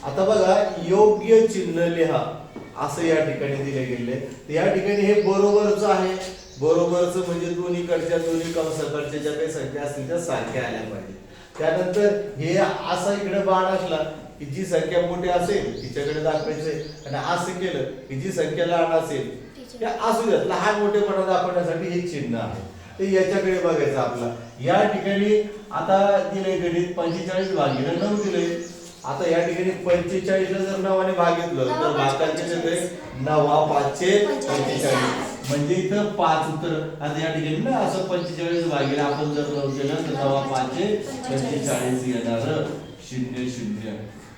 आता बघा योग्य चिन्ह लिहा असं या ठिकाणी दिले गेले. या ठिकाणी हे बरोबरच आहे. बरोबरच म्हणजे दोन्ही कंसाकडच्या ज्या काही संख्या असतील त्या सारख्या आल्या पाहिजे. त्यानंतर हे असा इकडे बाण असला की जी संख्या मोठी असेल तिच्याकडे दाखवायचे आणि असं केलं की जी संख्या लहान असेल त्या असू द्यात लहान मोठेपणा दाखवण्यासाठी हे चिन्ह आहे. ते याच्याकडे बघायचं आपला. या ठिकाणी आता दिले गणित 45 भागिले 9 दिले. आता या ठिकाणी 45 ला जर 9 ने भाग घेतलं तर भागाचे येते 9 5 45 म्हणजे इथं 5 उत्तर. आता या ठिकाणी ना असं 45 भागिले आपण जर 9 केलं तर 9 5 45 येणार 0 0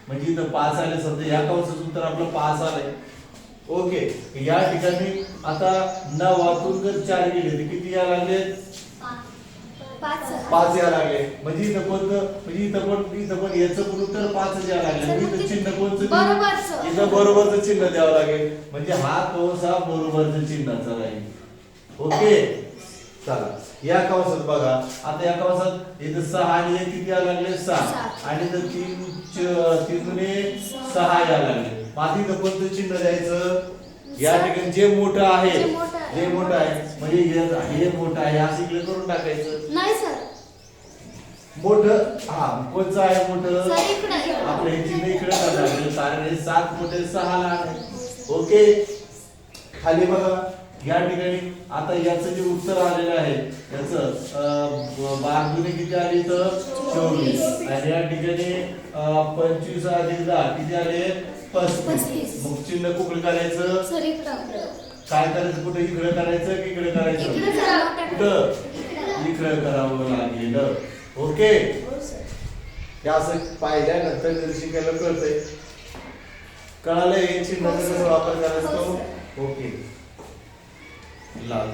म्हणजे इथं 5 आले. समजा या कंसाचं उत्तर आपलं 5 आलंय. ओके. या ठिकाणी आता 9 जर 4 गेले तर किती या लागले 5 या लागले. म्हणजे इथं कोणतं म्हणजे इथं पण याचं पण उत्तर 5 या लागले. म्हणजे इथं चिन्ह कोणतं इथं बरोबरचं चिन्ह द्यावं लागेल. म्हणजे हा कंस हा बरोबरचं चिन्हाचा राहील. ओके. चला या कंसात बघा. आता या कंसात इथं 6 आणि 1 किती या लागले 6 आणि इथं 3 ने 6 या लागले. माझी इथं कोणतं चिन्ह द्यायचं या ठिकाणी जे मोठं आहे म्हणजे हे मोठं आहे असं इकडे करून टाकायचं. नाही सर मोठं हा कोणचं आहे मोठं आपलं हे चिन्ह इकडे टाकायचं. कारण हे 7 मोठे 6 लहान आहे. ओके. खाली बघा या ठिकाणी आता याचं जे उत्तर आलेलं आहे याचं बाजूने किती आली तर 24 आणि या ठिकाणी 25 अधिक 10 किती आले 35. मग चिन्ह कुठे करायचं काय करायचं कुठे इकडे करायचं की इकडे करायचं कुठं इकडे करावं लागेल. ओके. हे असं पाहिल्यानंतर जर शिकायला कळतंय कळालं हे चिन्हाचा कसा वापर करायचा. ओके. लाल